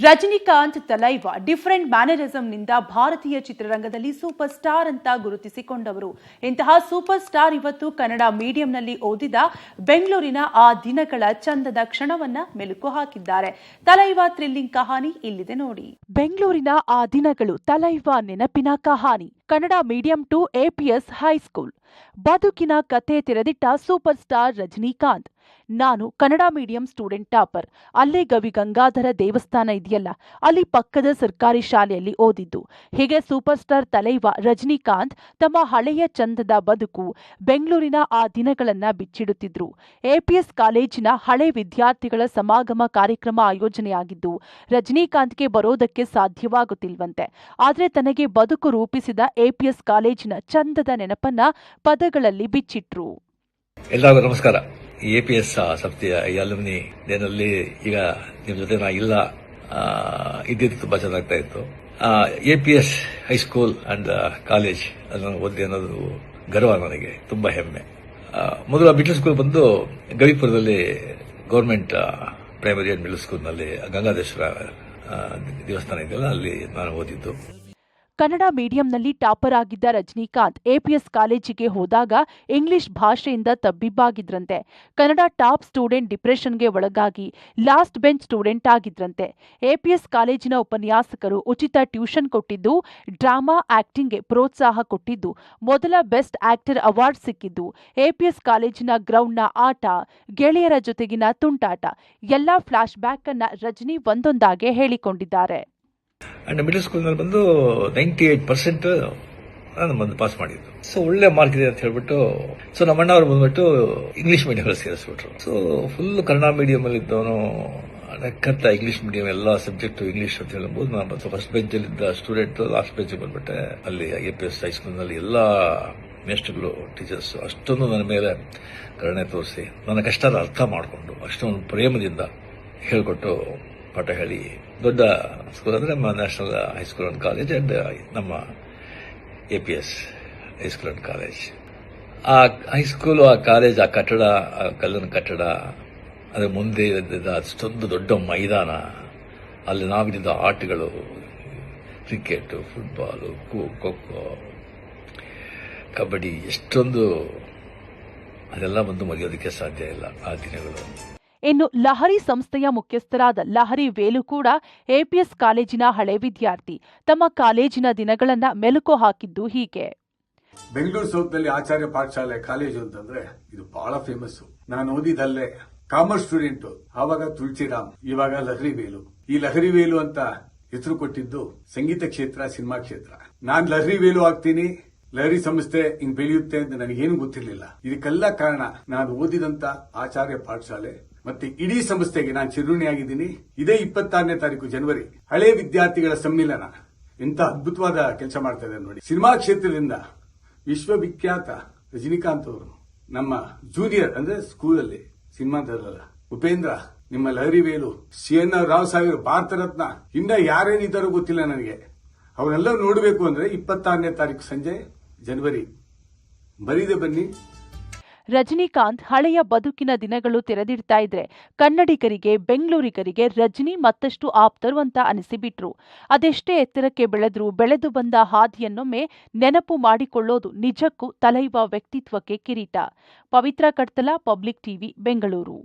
Rajinikanth ತಲೈವ different ಮ್ಯಾನರಿಸಂನಿಂದ ಭಾರತೀಯ ಚಿತ್ರರಂಗದಲ್ಲಿ super star ಅಂತ ಗುರುತಿಸಿಕೊಂಡವರು. ಇಂತಹ ಸೂಪರ್ ಸ್ಟಾರ್ ಇವತ್ತು ಕನ್ನಡ ಮೀಡಿಯಂನಲ್ಲಿ ಓದಿದ ಬೆಂಗಳೂರಿನ ಆ ದಿನಗಳ ಚಂದದ ಕ್ಷಣವನ್ನ ಮೆಲುಕು ಹಾಕಿದ್ದಾರೆ. ತಲೈವ ಥ್ರಿಲ್ಲಿಂಗ್ ಕಹಾನಿ ಇಲ್ಲಿದೆ ನೋಡಿ. ಬೆಂಗಳೂರಿನ ಆ ದಿನಗಳು ತಲೈವ ನೆನಪಿನ ಕಹಾನಿ. Kannada medium to APS high school. ಬದುಕಿನ ಕತೆ ತೆರೆದಿಟ್ಟ ಸೂಪರ್ ಸ್ಟಾರ್ ರಜನಿಕಾಂತ್. ನಾನು ಕನ್ನಡ ಮೀಡಿಯಂ ಸ್ಟೂಡೆಂಟ್ ಟಾಪರ್. ಅಲ್ಲೇ ಗವಿ ಗಂಗಾಧರ ದೇವಸ್ಥಾನ ಇದೆಯಲ್ಲ, ಅಲ್ಲಿ ಪಕ್ಕದ ಸರ್ಕಾರಿ ಶಾಲೆಯಲ್ಲಿ ಓದಿದ್ದು. ಹೀಗೆ ಸೂಪರ್ ಸ್ಟಾರ್ ತಲೈವ ರಜನಿಕಾಂತ್ ತಮ್ಮ ಹಳೆಯ ಚಂದದ ಬದುಕು ಬೆಂಗಳೂರಿನ ಆ ದಿನಗಳನ್ನ ಬಿಚ್ಚಿಡುತ್ತಿದ್ರು. APS ಕಾಲೇಜಿನ ಹಳೆ ವಿದ್ಯಾರ್ಥಿಗಳ ಸಮಾಗಮ ಕಾರ್ಯಕ್ರಮ ಆಯೋಜನೆಯಾಗಿದ್ದು ರಜನಿಕಾಂತ್ಗೆ ಬರೋದಕ್ಕೆ ಸಾಧ್ಯವಾಗುತ್ತಿಲ್ವಂತೆ. ಆದರೆ ತನಗೆ ಬದುಕು ರೂಪಿಸಿದ APS ಕಾಲೇಜಿನ ಚಂದದ ನೆನಪನ್ನ ಪದಗಳಲ್ಲಿ ಬಿಚ್ಚಿಟ್ರು. ಎಲ್ಲರಿಗೂ ನಮಸ್ಕಾರ. APS ಸಂಸ್ಥೆಯ ಈ ಅಲುಮಿನಿ ಡೇನಲ್ಲಿ ಈಗ ನಿಮ್ಮ ಜೊತೆ ನಾ ಇಲ್ಲ ಇದ್ದಿದ್ದು ತುಂಬಾ ಚೆನ್ನಾಗ್ತಾ ಇತ್ತು. APS ಹೈಸ್ಕೂಲ್ ಅಂಡ್ ಕಾಲೇಜ್ ಅದನ್ನು ಓದಿ ಅನ್ನೋದು ಗರ್ವ, ನನಗೆ ತುಂಬಾ ಹೆಮ್ಮೆ. ಮೊದಲು ಮಿಡ್ಲ್ ಸ್ಕೂಲ್ ಬಂದು ಗವಿಪುರದಲ್ಲಿ ಗವರ್ಮೆಂಟ್ ಪ್ರೈಮರಿ ಅಂಡ್ ಮಿಡ್ಲ್ ಸ್ಕೂಲ್ನಲ್ಲಿ ಗಂಗಾಧೇಶ್ವರ ದೇವಸ್ಥಾನ ಇದೆಯಲ್ಲ, ಅಲ್ಲಿ ನಾನು ಓದಿದ್ದು. ಕನ್ನಡ ಮೀಡಿಯಂನಲ್ಲಿ ಟಾಪರ್ ಆಗಿದ್ದ ರಜನಿಕಾಂತ್ APS ಕಾಲೇಜಿಗೆ ಹೋದಾಗ ಇಂಗ್ಲಿಷ್ ಭಾಷೆಯಿಂದ ತಬ್ಬಿಬ್ಬಾಗಿದ್ರಂತೆ. ಕನ್ನಡ ಟಾಪ್ ಸ್ಟೂಡೆಂಟ್ ಡಿಪ್ರೆಷನ್ಗೆ ಒಳಗಾಗಿ ಲಾಸ್ಟ್ ಬೆಂಚ್ ಸ್ಟೂಡೆಂಟ್ ಆಗಿದ್ರಂತೆ. APS ಕಾಲೇಜಿನ ಉಪನ್ಯಾಸಕರು ಉಚಿತ ಟ್ಯೂಷನ್ ಕೊಟ್ಟಿದ್ದು, ಡ್ರಾಮಾ ಆಕ್ಟಿಂಗ್ಗೆ ಪ್ರೋತ್ಸಾಹ ಕೊಟ್ಟಿದ್ದು, ಮೊದಲ ಬೆಸ್ಟ್ ಆಕ್ಟರ್ ಅವಾರ್ಡ್ ಸಿಕ್ಕಿದ್ದು, APS ಕಾಲೇಜಿನ ಗ್ರೌಂಡ್ನ ಆಟ, ಗೆಳೆಯರ ಜೊತೆಗಿನ ತುಂಟಾಟ ಎಲ್ಲಾ ಫ್ಲಾಶ್ ಬ್ಯಾಕ್ ಅನ್ನ ರಜನಿ ಒಂದೊಂದಾಗೆ ಹೇಳಿಕೊಂಡಿದ್ದಾರೆ. ಅಂಡ್ ಮಿಡಲ್ ಸ್ಕೂಲ್ನಲ್ಲಿ ಬಂದು 98% ನಾನು ಬಂದು ಪಾಸ್ ಮಾಡಿದ್ದು. ಸೊ ಒಳ್ಳೆ ಮಾರ್ಕ್ ಇದೆ ಅಂತ ಹೇಳ್ಬಿಟ್ಟು ನಮ್ಮ ಅಣ್ಣವರು ಬಂದ್ಬಿಟ್ಟು ಇಂಗ್ಲಿಷ್ ಮೀಡಿಯಂ ಸೇರಿಸ್ಬಿಟ್ರು. ಸೊ ಫುಲ್ ಕನ್ನಡ ಮೀಡಿಯಂ ಅಲ್ಲಿ ಇದ್ದವನು ಕರ್ತ ಇಂಗ್ಲಿಷ್ ಮೀಡಿಯಂ ಎಲ್ಲ ಸಬ್ಜೆಕ್ಟ್ ಇಂಗ್ಲಿಷ್ ಅಂತ ಹೇಳ್ಬೋದು. ನಾನು ಫಸ್ಟ್ ಬೆಂಚ್ ಅಲ್ಲಿ ಇದ್ದ ಸ್ಟೂಡೆಂಟ್ ಲಾಸ್ಟ್ ಬೆಂಚ್ ಬಂದ್ಬಿಟ್ಟೆ. ಅಲ್ಲಿ APS ಹೈಸ್ಕೂಲ್ನಲ್ಲಿ ಎಲ್ಲ ಮೇಸ್ಟ್ರುಗಳು, ಟೀಚರ್ಸ್ ಅಷ್ಟೊಂದು ನನ್ನ ಮೇಲೆ ಕರುಣೆ ತೋರಿಸಿ ನನ್ನ ಕಷ್ಟದ ಅರ್ಥ ಮಾಡಿಕೊಂಡು ಅಷ್ಟೊಂದು ಪ್ರೇಮದಿಂದ ಹೇಳ್ಕೊಟ್ಟು ಪಾಠ ಹೇಳಿ, ದೊಡ್ಡ ಸ್ಕೂಲ್ ಅಂದ್ರೆ ನಮ್ಮ national high school and college and ನಮ್ಮ APS ಹೈಸ್ಕೂಲ್ ಅಂಡ್ ಕಾಲೇಜ್. ಆ ಹೈಸ್ಕೂಲ್, ಆ ಕಾಲೇಜ್, ಆ ಕಟ್ಟಡ, ಆ ಕಲ್ಲಿನ ಕಟ್ಟಡ, ಅದರ ಮುಂದೆ ಇದ್ದ ಅಷ್ಟೊಂದು ದೊಡ್ಡ ಮೈದಾನ, ಅಲ್ಲಿ ನಾವಿದ್ದ ಆಟಗಳು, ಕ್ರಿಕೆಟ್, ಫುಟ್ಬಾಲ್, ಖೋ-ಖೋ, ಕಬಡ್ಡಿ, ಎಷ್ಟೊಂದು ಅದೆಲ್ಲ ಬಂದು ಮರೆಯೋದಕ್ಕೆ ಸಾಧ್ಯ ಇಲ್ಲ ಆ ದಿನಗಳು. ಇನ್ನು ಲಹರಿ ಸಂಸ್ಥೆಯ ಮುಖ್ಯಸ್ಥರಾದ ಲಹರಿ ವೇಲು ಕೂಡ APS ಕಾಲೇಜಿನ ಹಳೆ ವಿದ್ಯಾರ್ಥಿ. ತಮ್ಮ ಕಾಲೇಜಿನ ದಿನಗಳನ್ನ ಮೆಲುಕು ಹಾಕಿದ್ದು ಹೀಗೆ. ಬೆಂಗಳೂರು ಸೌತ್ನಲ್ಲಿ ಆಚಾರ್ಯ ಪಾಠಶಾಲೆ ಕಾಲೇಜು ಅಂತಂದ್ರೆ ಇದು ಬಹಳ ಫೇಮಸ್. ನಾನು ಓದಿದಲ್ಲೇ ಕಾಮರ್ಸ್ ಸ್ಟೂಡೆಂಟ್. ಆವಾಗ ತುಳಸಿರಾಮ್, ಇವಾಗ ಲಹರಿ ವೇಲು. ಈ ಲಹರಿ ವೇಲು ಅಂತ ಹೆಸರು ಕೊಟ್ಟಿದ್ದು ಸಂಗೀತ ಕ್ಷೇತ್ರ, ಸಿನಿಮಾ ಕ್ಷೇತ್ರ. ನಾನ್ ಲಹರಿ ವೇಲು ಆಗ್ತೀನಿ, ಲಹರಿ ಸಂಸ್ಥೆ ಹಿಂಗ್ ಬೆಳೆಯುತ್ತೆ ಅಂತ ನನಗೇನು ಗೊತ್ತಿರಲಿಲ್ಲ. ಇದಕ್ಕೆಲ್ಲ ಕಾರಣ ನಾನು ಓದಿದಂತ ಆಚಾರ್ಯ ಪಾಠಶಾಲೆ ಮತ್ತೆ ಇಡೀ ಸಂಸ್ಥೆಗೆ ನಾನು ಚಿರುಣಿಯಾಗಿದ್ದೀನಿ. ಇದೇ 26ನೇ ತಾರೀಕು ಜನವರಿ ಹಳೆ ವಿದ್ಯಾರ್ಥಿಗಳ ಸಮ್ಮಿಲನ ಎಂತ ಅದ್ಭುತವಾದ ಕೆಲಸ ಮಾಡ್ತಾ ಇದ್ದಾರೆ ನೋಡಿ. ಸಿನಿಮಾ ಕ್ಷೇತ್ರದಿಂದ ವಿಶ್ವವಿಖ್ಯಾತ ರಜನಿಕಾಂತ್ ಅವರು ನಮ್ಮ ಜೂನಿಯರ್ ಅಂದ್ರೆ ಸ್ಕೂಲಲ್ಲಿ ಸಿನಿಮಾದಲ್ಲ, ಉಪೇಂದ್ರ, ನಿಮ್ಮ ಲಹರಿ ವೇಲು, CN ರಾವ್ ಸಾವಿರ, ಭಾರತ ರತ್ನ, ಇನ್ನ ಯಾರೇನಿದ್ದಾರೋ ಗೊತ್ತಿಲ್ಲ ನನಗೆ. ಅವರೆಲ್ಲ ನೋಡಬೇಕು ಅಂದ್ರೆ 26ನೇ ತಾರೀಕು ಸಂಜೆ ಜನವರಿ, ಬರೀದೆ ಬನ್ನಿ. ರಜನಿಕಾಂತ್ ಹಳೆಯ ಬದುಕಿನ ದಿನಗಳು ತೆರೆದಿಡ್ತಾ ಇದ್ರೆ ಕನ್ನಡಿಗರಿಗೆ, ಬೆಂಗಳೂರಿಗರಿಗೆ ರಜನಿ ಮತ್ತಷ್ಟು ಆಪ್ತರು ಅಂತ ಅನಿಸಿಬಿಟ್ರು. ಅದೆಷ್ಟೇ ಎತ್ತರಕ್ಕೆ ಬೆಳೆದು ಬಂದ ಹಾದಿಯನ್ನೊಮ್ಮೆ ನೆನಪು ಮಾಡಿಕೊಳ್ಳೋದು ನಿಜಕ್ಕೂ ತಲೈವ ವ್ಯಕ್ತಿತ್ವಕ್ಕೆ ಕಿರೀಟ. ಪವಿತ್ರ ಕಡ್ತಲ, ಪಬ್ಲಿಕ್ TV, ಬೆಂಗಳೂರು.